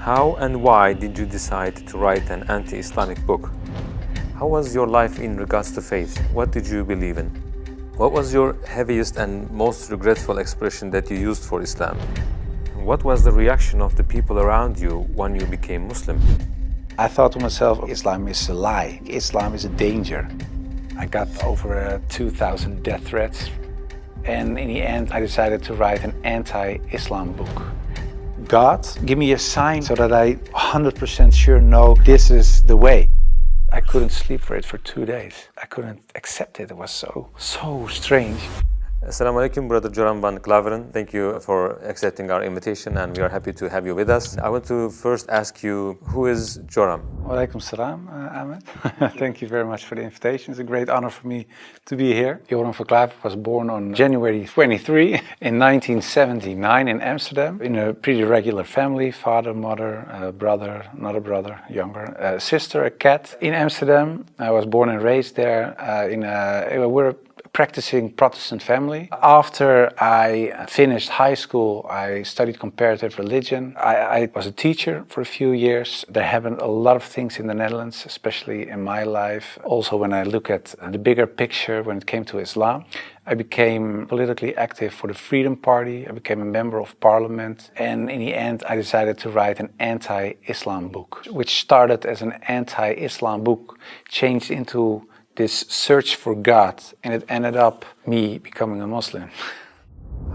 How and why did you decide to write an anti-Islamic book? How was your life in regards to faith? What did you believe in? What was your heaviest and most regretful expression that you used for Islam? What was the reaction of the people around you when you became Muslim? I thought to myself, Islam is a lie. Islam is a danger. I got over 2,000 death threats. And in the end, I decided to write an anti-Islam book. God, give me a sign so that I 100% sure know this is the way. I couldn't sleep for it for 2 days. I couldn't accept it. It was so strange. Assalamu alaikum, Brother Joram van Klaveren. Thank you for accepting our invitation, and we are happy to have you with us. I want to first ask you, who is Joram? Walaikum salam, Ahmed. Thank you very much for the invitation. It's a great honor for me to be here. Joram van Klaveren was born on January 23 in 1979 in Amsterdam, in a pretty regular family: father, mother, brother, another brother, younger, a sister, a cat. In Amsterdam, I was born and raised there. We're a practicing Protestant family. After I finished high school, I studied comparative religion. I was a teacher for a few years. There happened a lot of things in the Netherlands, especially in my life. Also, when I look at the bigger picture when it came to Islam, I became politically active for the Freedom Party. I became a member of parliament. And in the end, I decided to write an anti-Islam book, which started as an anti-Islam book, changed into this search for God, and it ended up me becoming a Muslim.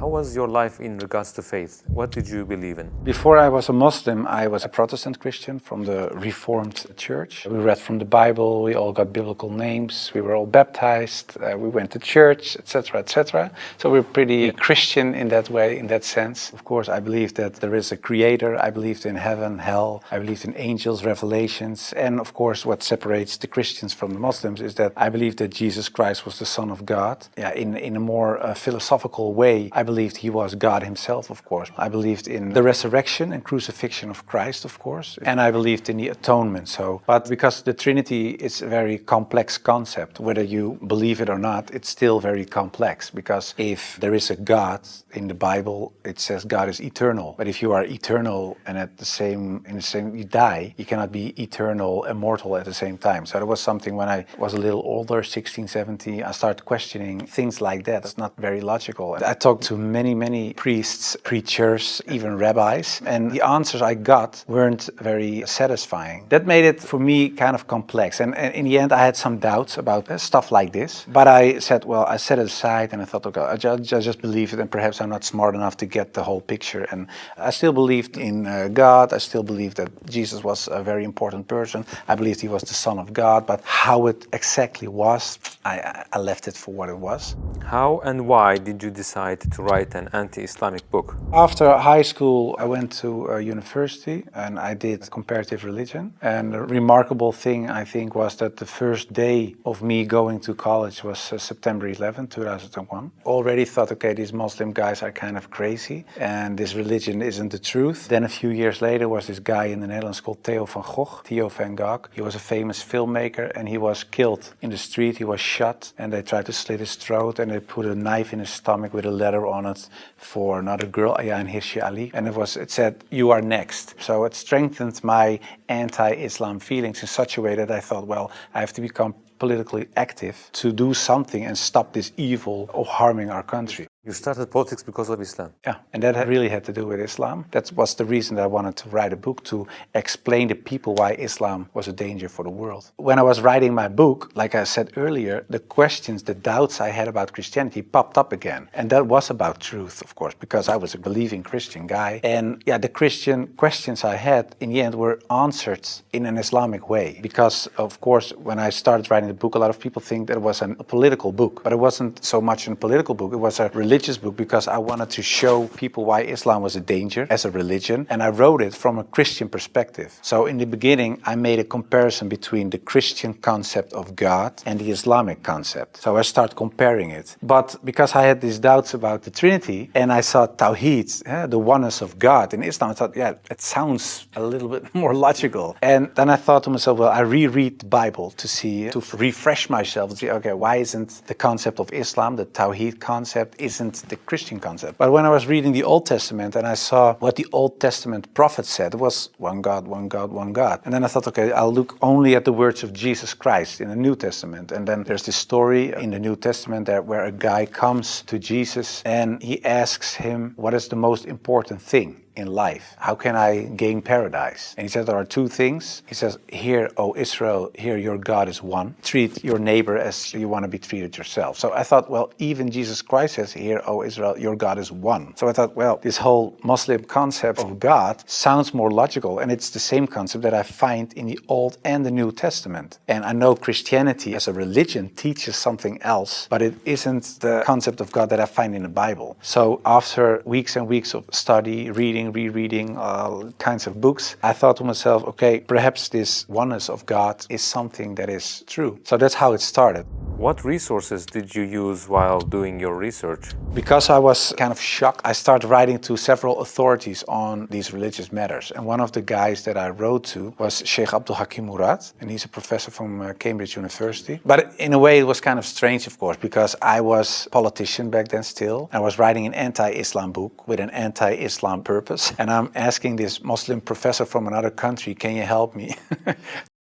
How was your life in regards to faith? What did you believe in? Before I was a Muslim, I was a Protestant Christian from the Reformed Church. We read from the Bible, we all got biblical names, we were all baptized, we went to church, etc., etc. So we're pretty Christian in that way, in that sense. Of course, I believed that there is a creator, I believed in heaven, hell, I believed in angels, revelations, and of course what separates the Christians from the Muslims is that I believe that Jesus Christ was the Son of God. In a more philosophical way, I believed he was God himself, of course. I believed in the resurrection and crucifixion of Christ, of course. And I believed in the atonement. But because the Trinity is a very complex concept, whether you believe it or not, it's still very complex. Because if there is a God in the Bible, it says God is eternal. But if you are eternal and you die, you cannot be eternal, immortal at the same time. So that was something when I was a little older, 16, 17, I started questioning things like that. It's not very logical. I talked to many priests, preachers, even rabbis, and the answers I got weren't very satisfying. That made it for me kind of complex, and in the end I had some doubts about stuff like this, but I said, well, I set it aside and I thought, okay, I just believe it, and perhaps I'm not smart enough to get the whole picture. And I still believed in God. I still believed that Jesus was a very important person. I believed he was the Son of God, but how it exactly was, I left it for what it was. How and why did you decide to write an anti-Islamic book? After high school, I went to university and I did comparative religion. And the remarkable thing, I think, was that the first day of me going to college was September 11, 2001. Already thought, okay, these Muslim guys are kind of crazy and this religion isn't the truth. Then a few years later was this guy in the Netherlands called Theo van Gogh. He was a famous filmmaker and he was killed in the street. He was shot and they tried to slit his throat and they put a knife in his stomach with a letter on it for another girl, and Hirsi Ali, and it said, "You are next." So it strengthened my anti-Islam feelings in such a way that I thought, well, I have to become politically active to do something and stop this evil of harming our country. You started politics because of Islam? Yeah, and that really had to do with Islam. That was the reason that I wanted to write a book, to explain to people why Islam was a danger for the world. When I was writing my book, like I said earlier, the questions, the doubts I had about Christianity popped up again. And that was about truth, of course, because I was a believing Christian guy. And yeah, the Christian questions I had in the end were answered in an Islamic way. Because, of course, when I started writing the book, a lot of people think that it was a political book. But it wasn't so much a political book, it was a religious book, because I wanted to show people why Islam was a danger as a religion, and I wrote it from a Christian perspective. So in the beginning I made a comparison between the Christian concept of God and the Islamic concept. So I started comparing it. But because I had these doubts about the Trinity and I saw Tawheed, the oneness of God in Islam, I thought, yeah, it sounds a little bit more logical. And then I thought to myself, well, I reread the Bible to refresh myself, to see, okay, why isn't the concept of Islam, the Tawheed concept, isn't isn't the Christian concept. But when I was reading the Old Testament and I saw what the Old Testament prophets said, it was one God, one God, one God. And then I thought, okay, I'll look only at the words of Jesus Christ in the New Testament. And then there's this story in the New Testament where a guy comes to Jesus and he asks him, what is the most important thing in life? How can I gain paradise? And he says there are two things. He says, hear, O Israel, hear, your God is one. Treat your neighbor as you want to be treated yourself. So I thought, well, even Jesus Christ says, hear, O Israel, your God is one. So I thought, well, this whole Muslim concept of God sounds more logical, and it's the same concept that I find in the Old and the New Testament. And I know Christianity as a religion teaches something else, but it isn't the concept of God that I find in the Bible. So after weeks and weeks of study, rereading all kinds of books, I thought to myself, okay, perhaps this oneness of God is something that is true. So that's how it started. What resources did you use while doing your research? Because I was kind of shocked, I started writing to several authorities on these religious matters. And one of the guys that I wrote to was Sheikh Abdul Hakim Murad, and he's a professor from Cambridge University. But in a way, it was kind of strange, of course, because I was a politician back then still. I was writing an anti-Islam book with an anti-Islam purpose. And I'm asking this Muslim professor from another country, can you help me?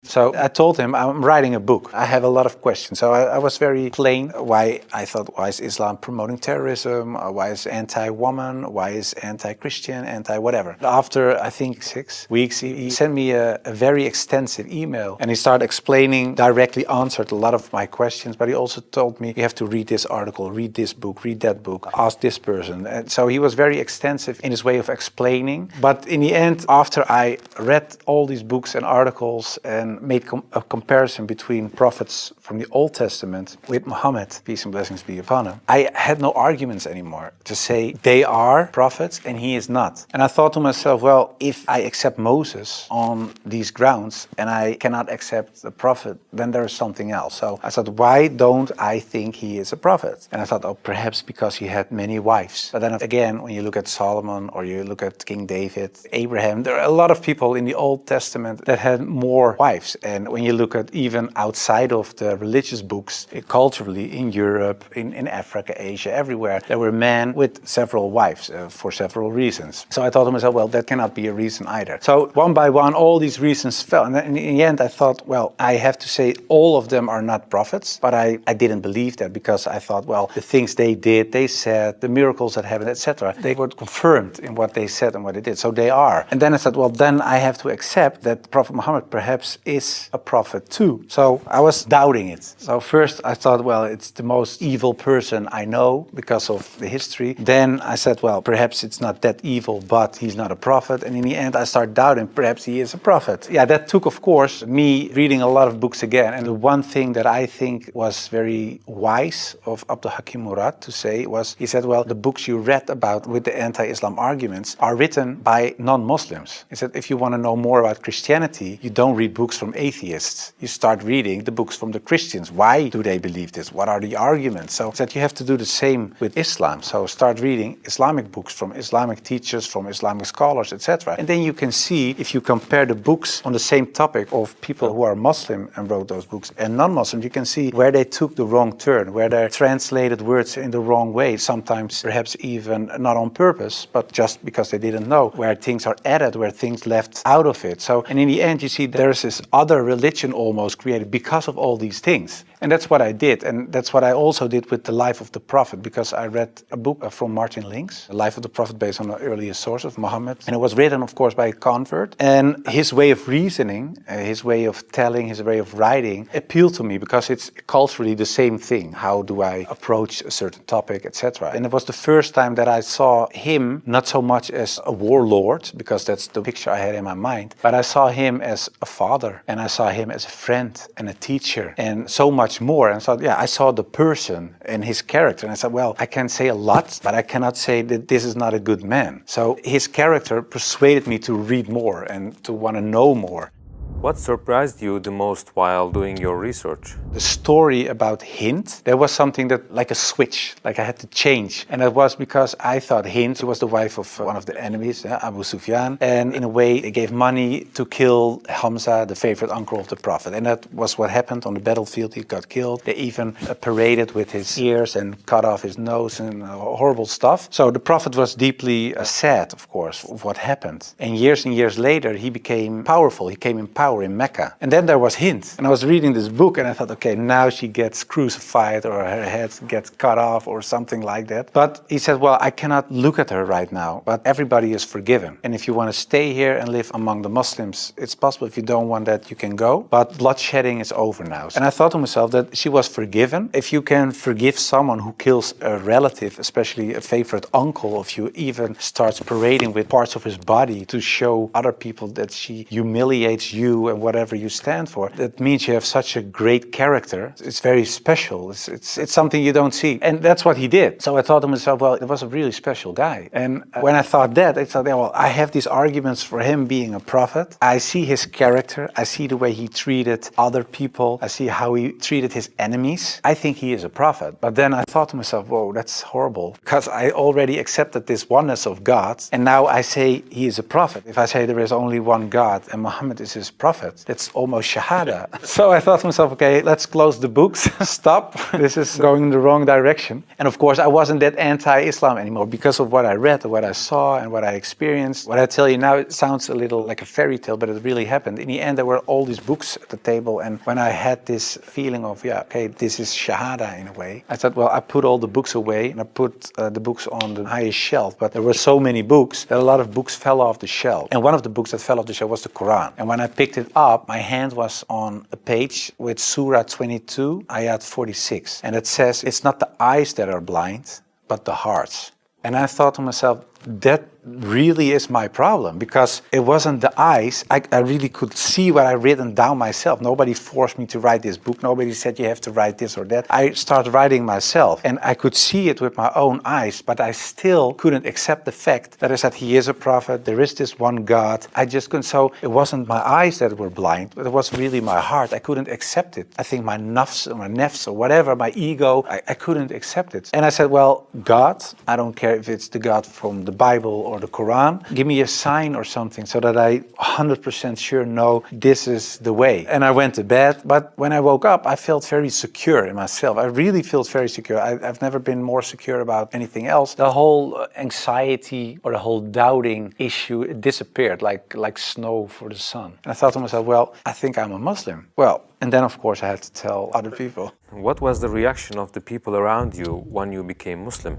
So I told him, I'm writing a book. I have a lot of questions. So I was very plain why I thought, why is Islam promoting terrorism? Why is anti-woman? Why is anti-Christian? Anti-whatever. After, I think, 6 weeks, he sent me a very extensive email. And he started explaining, directly answered a lot of my questions. But he also told me, you have to read this article, read this book, read that book, ask this person. And so he was very extensive in his way of explaining. But in the end, after I read all these books and articles and made a comparison between prophets from the Old Testament with Muhammad, peace and blessings be upon him, I had no arguments anymore to say they are prophets and he is not. And I thought to myself, well, if I accept Moses on these grounds and I cannot accept the prophet, then there is something else. So I thought, why don't I think he is a prophet? And I thought, oh, perhaps because he had many wives. But then again, when you look at Solomon or you look at King David, Abraham, there are a lot of people in the Old Testament that had more wives. And when you look at even outside of the religious books, culturally in Europe, in Africa, Asia, everywhere, there were men with several wives for several reasons. So I thought to myself, well, that cannot be a reason either. So one by one, all these reasons fell. And then in the end, I thought, well, I have to say all of them are not prophets. But I didn't believe that because I thought, well, the things they did, they said, the miracles that happened, etc., they were confirmed in what they said and what they did. So they are. And then I said, well, then I have to accept that Prophet Muhammad perhaps is a prophet too. So I was doubting it. So first I thought, well, it's the most evil person I know because of the history. Then I said, well, perhaps it's not that evil, but he's not a prophet. And in the end, I started doubting, perhaps he is a prophet. Yeah, that took, of course, me reading a lot of books again. And the one thing that I think was very wise of Abdul Hakim Murad to say was, he said, well, the books you read about with the anti-Islam arguments are written by non-Muslims. He said, if you want to know more about Christianity, you don't read books from atheists. You start reading the books from the Christians. Why do they believe this? What are the arguments? So that you have to do the same with Islam. So start reading Islamic books from Islamic teachers, from Islamic scholars, etc. And then you can see, if you compare the books on the same topic of people who are Muslim and wrote those books and non-Muslim, you can see where they took the wrong turn, where they translated words in the wrong way, sometimes perhaps even not on purpose, but just because they didn't know, where things are added, where things left out of it. So, and in the end, you see there's this other religion almost created because of all these things. And that's what I did. And that's what I also did with the life of the Prophet, because I read a book from Martin Links, The Life of the Prophet, based on the earliest source of Muhammad. And it was written, of course, by a convert. And his way of reasoning, his way of telling, his way of writing appealed to me because it's culturally the same thing. How do I approach a certain topic, etc. And it was the first time that I saw him not so much as a warlord, because that's the picture I had in my mind, but I saw him as a father, and I saw him as a friend and a teacher, and so much more. And so, yeah, I saw the person and his character, and I said, well, I can say a lot, but I cannot say that this is not a good man. So his character persuaded me to read more and to want to know more. What surprised you the most while doing your research? The story about Hind, there was something that, like a switch, like I had to change. And it was because I thought Hind was the wife of one of the enemies, Abu Sufyan. And in a way, they gave money to kill Hamza, the favorite uncle of the Prophet. And that was what happened on the battlefield. He got killed. They even paraded with his ears and cut off his nose and horrible stuff. So the Prophet was deeply sad, of course, of what happened. And years later, he became powerful. He came in power in Mecca. And then there was Hind. And I was reading this book and I thought, okay, now she gets crucified or her head gets cut off or something like that. But he said, well, I cannot look at her right now, but everybody is forgiven. And if you want to stay here and live among the Muslims, it's possible. If you don't want that, you can go. But bloodshedding is over now. And I thought to myself that she was forgiven. If you can forgive someone who kills a relative, especially a favorite uncle of you, even starts parading with parts of his body to show other people that she humiliates you and whatever you stand for, that means you have such a great character. It's very special. It's something you don't see. And that's what he did. So I thought to myself, well, it was a really special guy. And when I thought that, I thought, well, I have these arguments for him being a prophet. I see his character. I see the way he treated other people. I see how he treated his enemies. I think he is a prophet. But then I thought to myself, whoa, that's horrible. Because I already accepted this oneness of God. And now I say he is a prophet. If I say there is only one God and Muhammad is his prophet, that's almost shahada. So I thought to myself, okay, let's close the books. Stop. This is going in the wrong direction. And of course, I wasn't that anti-Islam anymore because of what I read, what I saw, and what I experienced. What I tell you now, it sounds a little like a fairy tale, but it really happened. In the end, there were all these books at the table. And when I had this feeling of, yeah, okay, this is shahada in a way, I thought, well, I put all the books away and I put the books on the highest shelf. But there were so many books that a lot of books fell off the shelf. And one of the books that fell off the shelf was the Quran. And when I picked it up, my hand was on a page with Surah 22, Ayat 46. And it says, it's not the eyes that are blind, but the hearts. And I thought to myself, that really is my problem, because it wasn't the eyes. I really could see what I written down myself. Nobody forced me to write this book. Nobody said you have to write this or that. I started writing myself and I could see it with my own eyes, but I still couldn't accept the fact that I said he is a prophet, there is this one God. I just couldn't. So it wasn't my eyes that were blind, but it was really my heart. I couldn't accept it. I think my nafs or whatever, my ego, I couldn't accept it. And I said, well, God, I don't care if it's the God from the Bible or the Quran, give me a sign or something so that I 100% sure know this is the way. And I went to bed, but when I woke up, I felt very secure in myself. I really felt very secure. I've never been more secure about anything else. The whole anxiety or the whole doubting issue, it disappeared like snow for the sun. And I thought to myself, well, I think I'm a Muslim. Well, and then of course I had to tell other people. What was the reaction of the people around you when you became Muslim?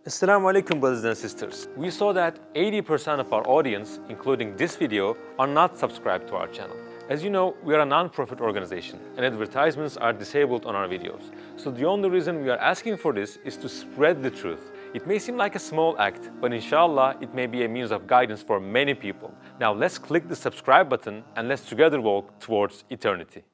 Assalamu alaikum, brothers and sisters. We saw that 80% of our audience, including this video, are not subscribed to our channel. As you know, we are a non-profit organization and advertisements are disabled on our videos. So the only reason we are asking for this is to spread the truth. It may seem like a small act, but inshallah, it may be a means of guidance for many people. Now let's click the subscribe button and let's together walk towards eternity.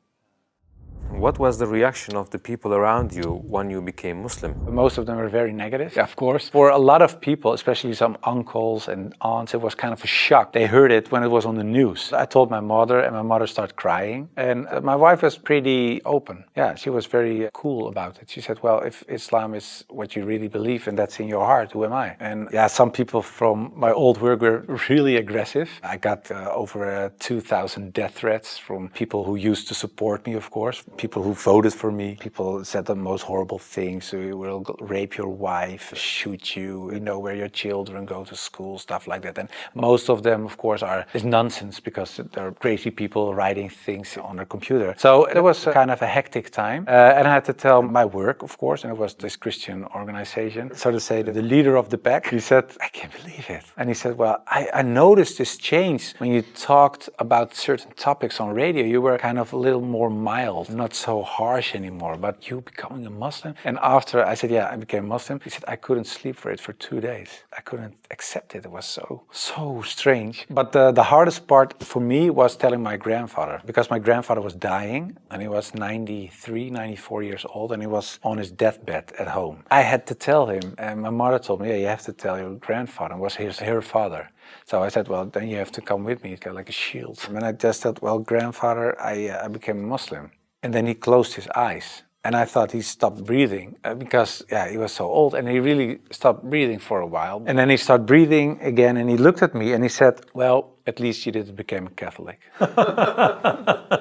What was the reaction of the people around you when you became Muslim? Most of them were very negative, of course. For a lot of people, especially some uncles and aunts, it was kind of a shock. They heard it when it was on the news. I told my mother and my mother started crying. And my wife was pretty open. Yeah, she was very cool about it. She said, well, if Islam is what you really believe and that's in your heart, who am I? And yeah, some people from my old work were really aggressive. I got over 2,000 death threats from people who used to support me, of course. People who voted for me. People said the most horrible things. We will rape your wife, shoot you, you know, where your children go to school, stuff like that. And most of them, of course, is nonsense because they're crazy people writing things on their computer. So it was kind of a hectic time. And I had to tell my work, of course, and it was this Christian organization. So to say that the leader of the pack, he said, I can't believe it. And he said, well, I noticed this change when you talked about certain topics on radio. You were kind of a little more mild, not so harsh anymore, but you becoming a Muslim? And after I said, yeah, I became Muslim, he said, I couldn't sleep for it for 2 days. I couldn't accept it. It was so strange. But the hardest part for me was telling my grandfather, because my grandfather was dying and he was 93, 94 years old and he was on his deathbed at home. I had to tell him, and my mother told me, yeah, you have to tell your grandfather. It was her father. So I said, well, then you have to come with me. It's got like a shield. And I just said, well, grandfather, I became a Muslim. And then he closed his eyes. And I thought he stopped breathing because, yeah, he was so old. And he really stopped breathing for a while. And then he started breathing again and he looked at me and he said, well, at least you didn't become a Catholic.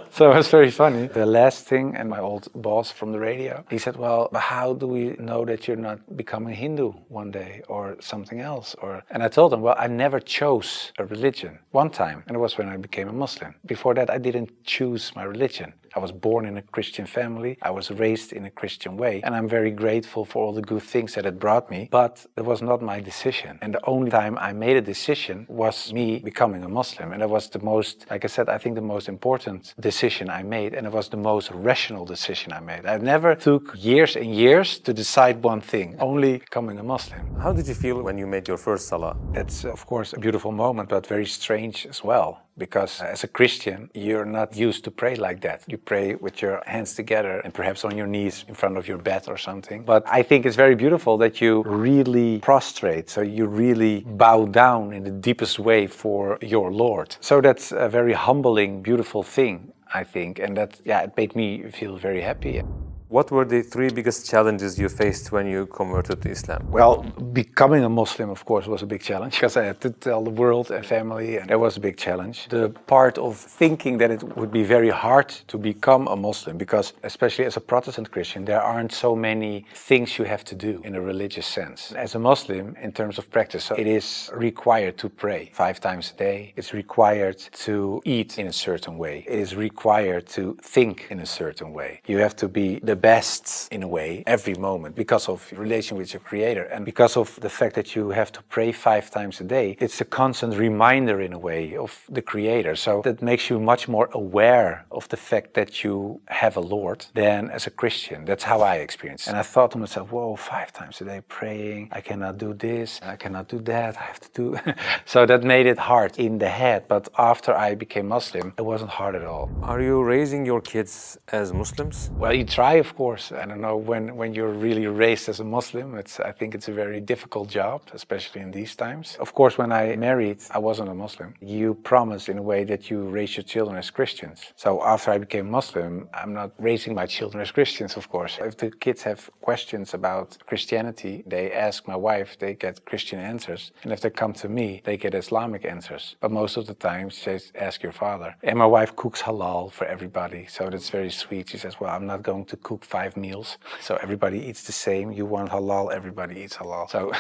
So it was very funny. The last thing, and my old boss from the radio, he said, well, how do we know that you're not becoming Hindu one day or something else? And I told him, well, I never chose a religion. One time, and it was when I became a Muslim. Before that, I didn't choose my religion. I was born in a Christian family. I was raised in a Christian way. And I'm very grateful for all the good things that it brought me. But it was not my decision. And the only time I made a decision was me becoming a Muslim. And it was the most, like I said, I think the most important decision I made. And it was the most rational decision I made. I never took years and years to decide one thing, only becoming a Muslim. How did you feel when you made your first salah? It's, of course, a beautiful moment, but very strange as well. Because as a Christian, you're not used to pray like that. You pray with your hands together and perhaps on your knees in front of your bed or something. But I think it's very beautiful that you really prostrate. So you really bow down in the deepest way for your Lord. So that's a very humbling, beautiful thing, I think. And that, yeah, it made me feel very happy. What were the 3 biggest challenges you faced when you converted to Islam? Well, becoming a Muslim, of course, was a big challenge because I had to tell the world and family, and that was a big challenge. The part of thinking that it would be very hard to become a Muslim because, especially as a Protestant Christian, there aren't so many things you have to do in a religious sense. As a Muslim, in terms of practice, so it is required to pray 5 times a day. It's required to eat in a certain way. It is required to think in a certain way. You have to be the best in a way every moment because of your relation with your Creator and because of the fact that you have to pray 5 times a day. It's a constant reminder in a way of the Creator. So that makes you much more aware of the fact that you have a Lord than as a Christian. That's how I experienced it. And I thought to myself, whoa, 5 times a day praying, I cannot do this, I cannot do that, I have to do. So that made it hard in the head. But after I became Muslim, it wasn't hard at all. Are you raising your kids as Muslims? Well, you try, of course. I don't know, when you're really raised as a Muslim, I think it's a very difficult job, especially in these times. Of course, when I married, I wasn't a Muslim. You promise in a way that you raise your children as Christians. So after I became Muslim, I'm not raising my children as Christians, of course. If the kids have questions about Christianity, they ask my wife, they get Christian answers. And if they come to me, they get Islamic answers. But most of the time, they ask your father. And my wife cooks halal for everybody, so that's very sweet. She says, well, I'm not going to cook 5 meals, so everybody eats the same. You want halal, everybody eats halal. So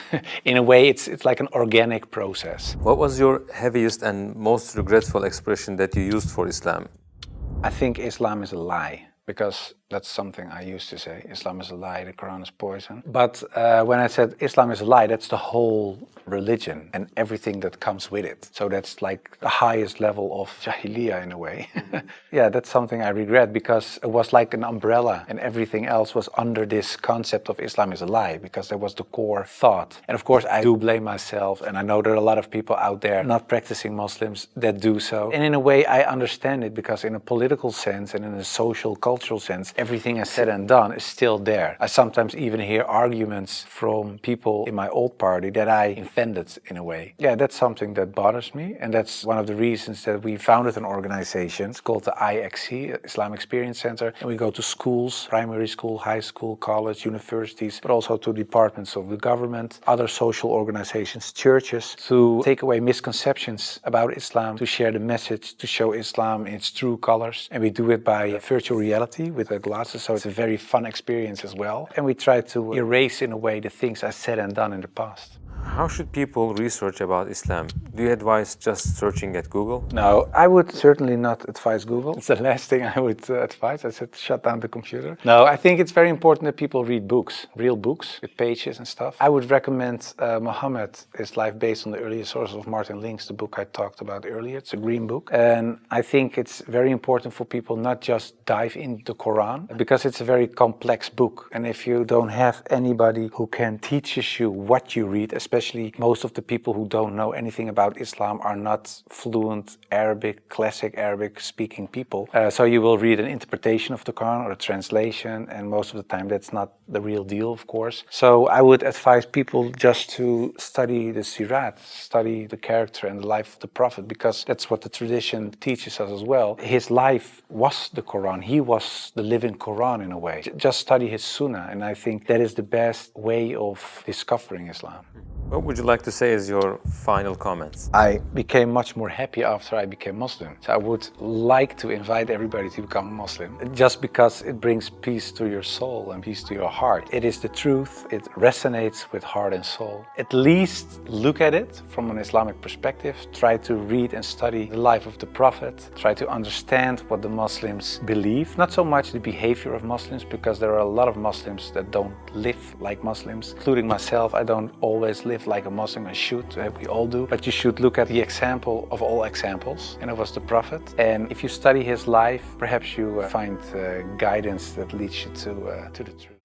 in a way, it's like an organic process. What was your heaviest and most regretful expression that you used for Islam? I think Islam is a lie, because that's something I used to say. Islam is a lie, the Quran is poison. But when I said Islam is a lie, that's the whole religion and everything that comes with it. So that's like the highest level of Jahiliyyah in a way. Yeah, that's something I regret because it was like an umbrella and everything else was under this concept of Islam is a lie because that was the core thought. And of course, I do blame myself, and I know there are a lot of people out there not practicing Muslims that do so. And in a way, I understand it because in a political sense and in a social, cultural sense, everything I said and done is still there. I sometimes even hear arguments from people in my old party that I offended in a way. Yeah, that's something that bothers me, and that's one of the reasons that we founded an organization. It's called the IXC, Islam Experience Center, and we go to schools, primary school, high school, college, universities, but also to departments of the government, other social organizations, churches, to take away misconceptions about Islam, to share the message, to show Islam in its true colors. And we do it by virtual reality with the glasses, so it's a very fun experience as well. And we try to erase in a way the things I said and done in the past. How should people research about Islam? Do you advise just searching at Google? No, I would certainly not advise Google. It's the last thing I would advise. I said shut down the computer. No, I think it's very important that people read books, real books with pages and stuff. I would recommend Muhammad, His Life Based on the Earlier Sources of Martin Link's, the book I talked about earlier. It's a green book. And I think it's very important for people not just dive into the Quran, because it's a very complex book. And if you don't have anybody who can teach you what you read, especially most of the people who don't know anything about Islam are not fluent Arabic, classic Arabic speaking people. So you will read an interpretation of the Quran or a translation, and most of the time that's not the real deal, of course. So I would advise people just to study the Sirat, study the character and the life of the Prophet, because that's what the tradition teaches us as well. His life was the Quran. He was the living Quran in a way. Just study his Sunnah, and I think that is the best way of discovering Islam. What would you like to say as your final comments? I became much more happy after I became Muslim. So I would like to invite everybody to become Muslim, just because it brings peace to your soul and peace to your heart. It is the truth. It resonates with heart and soul. At least look at it from an Islamic perspective. Try to read and study the life of the Prophet. Try to understand what the Muslims believe. Not so much the behavior of Muslims, because there are a lot of Muslims that don't live like Muslims, including myself. I don't always live like a Muslim. I should, we all do, but you should look at the example of all examples, and it was the Prophet. And if you study his life, perhaps you find guidance that leads you to the truth.